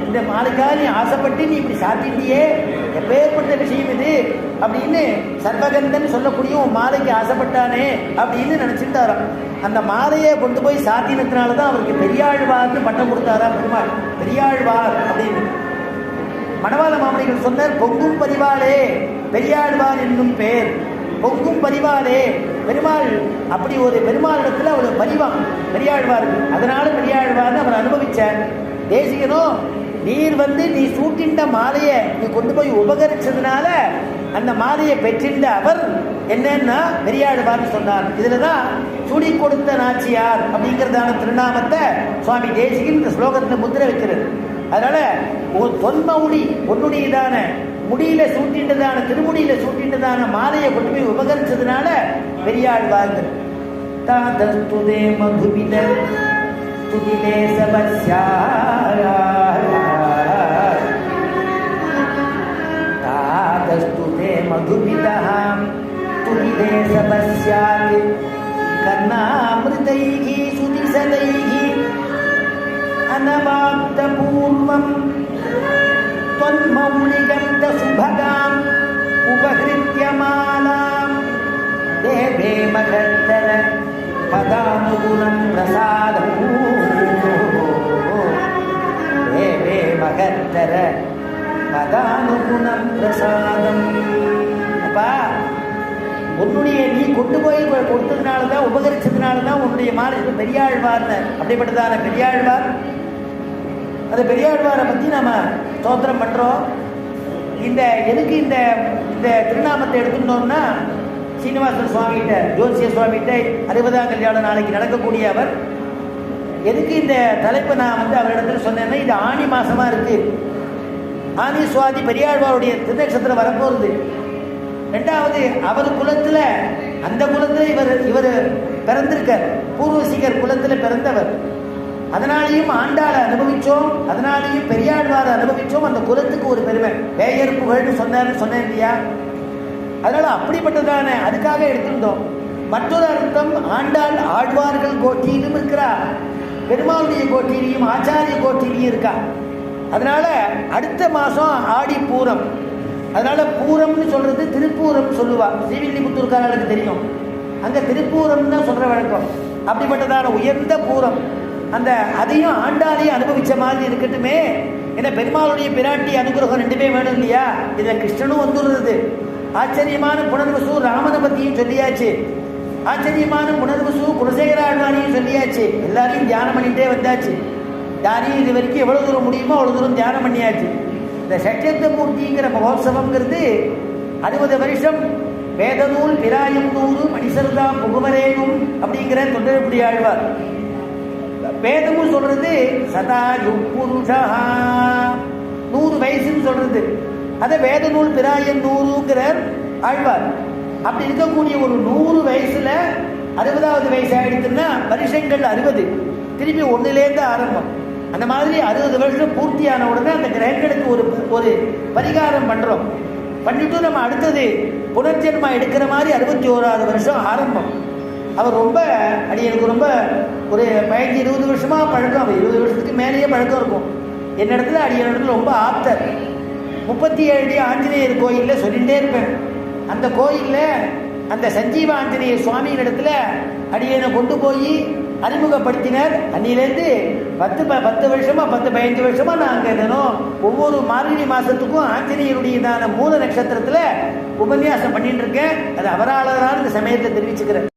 இந்த மாலைக்காக நீ ஆசைப்பட்டு நீ இப்படி சாத்திட்டியே, எப்பேற்பட்ட விஷயம் இது அப்படின்னு சர்வகந்தன் சொல்லக்கூடிய உன் மாலைக்கு ஆசைப்பட்டானே அப்படின்னு நினைச்சிட்டாராம். அந்த மாலையை கொண்டு போய் சாத்தினத்தினால தான் அவருக்கு பெரியாழ்வார்னு பட்டம் கொடுத்தாரா பெருமாள். பெரியாழ்வார் அப்படின்னு மணவாள மாமணிகள் சொன்னார், பொங்கும் பரிவாளே பெரியாழ்வார் என்னும் பேர். பொங்கும் பரிவாளே, பெருமாள் அப்படி ஒரு பெருமாளிடத்தில் ஒரு பரிவான் பெரியாழ்வாருக்கு, அதனால பெரியாழ்வார்னு அவர் அனுபவிச்சார். தேசிகனோ நீர் நீ சூட்டின்ற மாலையை நீ கொண்டு போய் உபகரிச்சதுனால அந்த மாலையை பெற்றிருந்த அவர் என்னன்னா பெரியாழ்வார்னு சொன்னார். இதுலதான் சூடி கொடுத்த நாச்சியார் அப்படிங்கிறதான திருநாமத்தை சுவாமி தேசிகன் இந்த ஸ்லோகத்தில் முத்திரை வைக்கிறது. அதனால தொன்மவுடி உன்னுடையதான முடியில சூட்டின்றதான திருமுடியில சூட்டின்றதான மாலையை கொண்டு போய் உபகரிச்சதுனால பெரியாழ்வார்கள். தாதஸ்துதே மதுவித துதிலே சபஸ்யாரா தாதஸ்துதே மதுவிதஹாம் துதிலே சபஸ்யாத் கர்ணாமிருதைஹி சுதிசதைஹி அனவாப்த பூர்வம் त्वन्मौलिगन्ध सुभगाम् उपहृत्यमालाम् देवे मगत्तर पदानुगुणम् प्रसादम् देवे मगत्तर पदानुगुणम् प्रसादम्. அப்பா உன்னுடைய நீ கொண்டு போய் கொடுத்ததுனால தான் உபகரிச்சதுனால தான் உன்னுடைய மாலைக்கு பெரியாழ்வார்னு அப்படிப்பட்டதான பெரியாழ்வார். அந்த பெரியாழ்வாரை பற்றி நம்ம ஸ்தோத்திரம் பண்ணுறோம். எதுக்கு இந்த திருநாமத்தை எடுத்துட்டோம்னா, சீனிவாசன் சுவாமிகிட்ட ஜோசிய சுவாமிகிட்ட 60ஆம் கல்யாணம் நாளைக்கு நடக்கக்கூடிய அவர் எதுக்கு இந்த தலைப்பை நான் அவரிடத்துல சொன்னேன்னா, இது ஆணி மாசமாக இருக்கு. ஆனி சுவாதி பெரியாழ்வாருடைய திருநட்சத்திரம் வரப்போகுது. ரெண்டாவது அவர் குலத்தில் அந்த குலத்தில் இவர் பிறந்திருக்கார், பூர்வசிகர் குலத்தில் பிறந்தவர். அதனாலையும் ஆண்டாளை அனுபவிச்சோம், அதனாலையும் பெரியாழ்வாரை அனுபவிச்சோம். அந்த குலத்துக்கு ஒரு பெருமை, வேயர் புகழ்னு சொன்னேன் இல்லையா? அதனால அப்படிப்பட்டதான அதுக்காக எடுத்திருந்தோம். மற்றொரு அர்த்தம், ஆண்டாள் ஆழ்வார்கள் கோட்டியிலும் இருக்கிறா, பெருமாளுடைய கோட்டியிலையும் ஆச்சாரிய கோட்டியிலையும் இருக்கா. அதனால அடுத்த மாசம் ஆடி பூரம். அதனால பூரம்னு சொல்றது திருப்பூரம் சொல்லுவா. ஸ்ரீவில்லிபுத்தூர்காரர்களுக்கு தெரியும், அங்க திருப்பூரம் தான் சொல்ற வழக்கம். அப்படிப்பட்டதான உயர்ந்த பூரம், அதையும் ஆண்டாலையும் அனுபவிச்ச மாதிரி இருக்கட்டுமே. ஏன்னா பெருமாளுடைய பிராட்டி அனுகிரகம் ரெண்டுமே வேணும் இல்லையா? இதுல கிருஷ்ணனும் வந்துடுறது. ஆச்சரியமான புனர்வசு ராமனை பத்தியும் சொல்லியாச்சு, ஆச்சரியமான புனர்வசு குலசேகர ஆழ்வாரையும் சொல்லியாச்சு. எல்லாரையும் தியானம் பண்ணிட்டே வந்தாச்சு. யாரையும் இது வரைக்கும் எவ்வளவு தூரம் முடியுமோ அவ்வளவு தூரம் தியானம் பண்ணியாச்சு. இந்த சட்சத்த மூர்த்திங்கிற மகோத்சவங்கிறது 60 வருஷம் வேதநூல் பிராயம் 100 மணிசர்தாம் புகுவரேனும் அப்படிங்கிற தொண்டர்புடி ஆழ்வார். வேதமும் சொல்றது சதாயு புருஷா 100 வயசுன்னு சொல்றது. அதை வேத நூல் பிராயன் 100ங்கிறார் ஆழ்வார். அப்படி இருக்கக்கூடிய ஒரு 100 வயசுல 60வது வயசு ஆயிடுச்சுன்னா வருஷங்கள் 60, திருப்பி ஒன்னிலேருந்து ஆரம்பம். அந்த மாதிரி 60 வருஷம் பூர்த்தியான உடனே அந்த கிரகங்களுக்கு ஒரு பரிகாரம் பண்றோம். பண்ணிட்டு நம்ம அடுத்தது புனர்ஜென்மா எடுக்கிற மாதிரி 61வது வருஷம் ஆரம்பம். அவர் ரொம்ப எனக்கு ரொம்ப ஒரு 15-20 வருஷமா பழக்கம். அவர் 20 வருஷத்துக்கு மேலேயே பழக்கம் இருக்கும். என்னிடத்துல இடத்துல ரொம்ப ஆப்தர். 37 ஆஞ்சநேயர் கோயிலில் சொல்லிகிட்டே இருப்பேன். அந்த கோயிலில் அந்த சஞ்சீவ ஆஞ்சநேயர் சுவாமியின் இடத்துல அடியனை கொண்டு போய் அறிமுகப்படுத்தினார். அன்னிலேருந்து 10 வருஷமா 10-15 வருஷமா நான் அங்கே தினம் ஒவ்வொரு மார்கழி மாசத்துக்கும் ஆஞ்சநேயருடையதான மூல நட்சத்திரத்தில் உபன்யாசம் பண்ணிட்டு இருக்கேன். அது அவரால் இந்த சமயத்தை தெரிவிச்சுக்கிறேன்.